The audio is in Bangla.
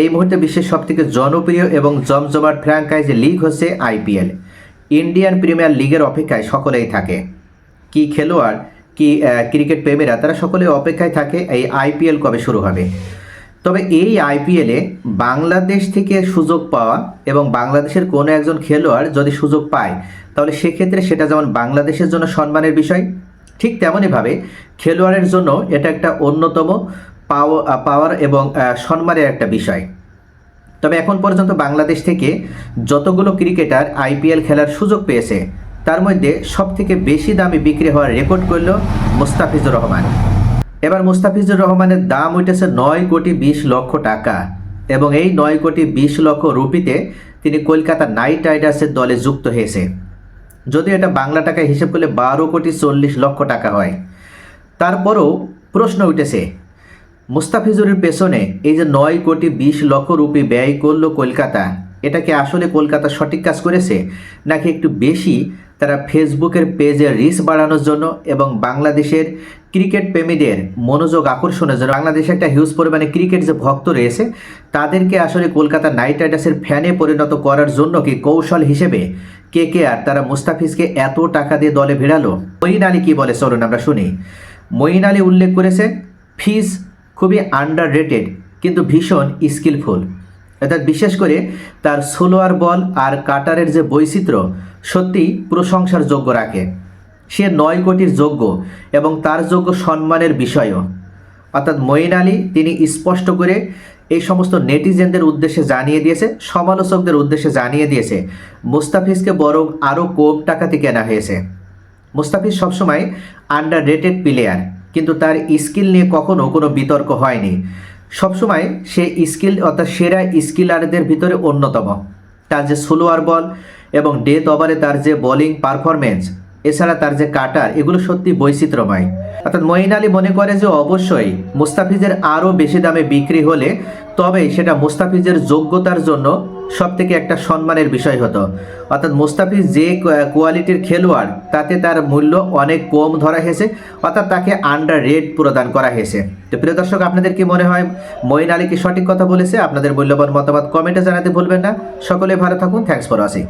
এই মুহূর্তে বিশ্বের সবথেকে জনপ্রিয় এবং জমজমাট ফ্র্যাঞ্চাইজ লিগ হচ্ছে আইপিএল। ইন্ডিয়ান প্রিমিয়ার লিগের অপেক্ষায় সকলেই থাকে। কি খেলোয়াড়, কি ক্রিকেট প্রেমীরা, তারা সকলেই অপেক্ষায় থাকে এই আইপিএল কবে শুরু হবে। তবে এই আইপিএলে বাংলাদেশ থেকে সুযোগ পাওয়া এবং বাংলাদেশের কোনো একজন খেলোয়াড় যদি সুযোগ পায়, তাহলে সেক্ষেত্রে সেটা যেমন বাংলাদেশের জন্য সম্মানের বিষয়, ঠিক তেমনইভাবে খেলোয়াড়ের জন্য এটা একটা অন্যতম পাওয়ার এবং সম্মানের একটা বিষয়। তবে এখন পর্যন্ত বাংলাদেশ থেকে যতগুলো ক্রিকেটার আইপিএল খেলার সুযোগ পেয়েছে, তার মধ্যে সবথেকে বেশি দামে বিক্রি হওয়ার রেকর্ড করল মুস্তাফিজুর রহমান। এবার মুস্তাফিজুর রহমানের দাম উঠেছে 9,20,00,000 টাকা এবং এই 9,20,00,000 রুপিতে তিনি কলকাতা নাইট রাইডার্সের দলে যুক্ত হয়েছে। যদিও এটা বাংলা টাকায় হিসেব করলে 12,40,00,000 টাকা হয়। তারপরও প্রশ্ন উঠেছে, মুস্তাফিজুরের পেছনে এই যে 9,20,00,000 রুপি ব্যয় করলো কলকাতা, এটা কি আসলে কলকাতা সঠিক কাজ করেছে, নাকি একটু বেশি তারা ফেসবুকের পেজের রিচ বাড়ানোর জন্য এবং বাংলাদেশের ক্রিকেট প্রেমীদের মনোযোগ আকর্ষণের জন্য, বাংলাদেশে একটা হিউজ পরিমাণে ক্রিকেট যে ভক্ত রয়েছে তাদেরকে আসলে কলকাতা নাইট রাইডার্সের ফ্যানে পরিণত করার জন্য কি কৌশল হিসেবে কেকেআর তারা মুস্তাফিজকে এত টাকা দিয়ে দলে ভিড়ালো? মঈন আলী কি বলে চলুন আমরা শুনি। মঈন আলী উল্লেখ করেছে, ফিজ খুবই আন্ডার রেটেড কিন্তু ভীষণ স্কিলফুল। অর্থাৎ বিশেষ করে তার স্লোয়ার বল আর কাটারের যে বৈচিত্র্য সত্যি প্রশংসার যোগ্য রাখে। সে 9 কোটির যোগ্য এবং তার যোগ্য সম্মানের বিষয়ও। অর্থাৎ মঈন আলী তিনি স্পষ্ট করে এই সমস্ত নেটিজেনদের উদ্দেশ্যে জানিয়ে দিয়েছে, সমালোচকদের উদ্দেশ্যে জানিয়ে দিয়েছে, মুস্তাফিজকে বরং আরও কম টাকাতে কেনা হয়েছে। মুস্তাফিজ সবসময় আন্ডার রেটেড প্লেয়ার, কিন্তু তার স্কিল নিয়ে কখনো কোনো বিতর্ক হয়নি। সবসময় সে স্কিল অর্থাৎ সেরা স্কিলারদের ভিতরে অন্যতম। তার যে স্লোয়ার বল এবং ডেথ ওভারে তার যে বোলিং পারফরমেন্স, এছাড়া তার যে কাটার, এগুলো সত্যি বৈচিত্র্যময়। অর্থাৎ মঈন আলী মনে করে যে অবশ্যই মুস্তাফিজের আরও বেশি দামে বিক্রি হলে তবেই সেটা মুস্তাফিজের যোগ্যতার জন্য সবথেকে একটা সম্মানের বিষয় হতো। অর্থাৎ মুস্তাফিজ যে কোয়ালিটির খেলোয়াড়, তাতে তার মূল্য অনেক কম ধরা হয়েছে, অর্থাৎ তাকে আন্ডার রেট প্রদান করা হয়েছে। তো প্রিয় দর্শক, আপনাদের কি মনে হয় মঈন আলী কি সঠিক কথা বলেছে? আপনাদের মূল্যবান মতামত কমেন্টে জানাতে ভুলবেন না। সকলে ভালো থাকুন। Thanks for watching.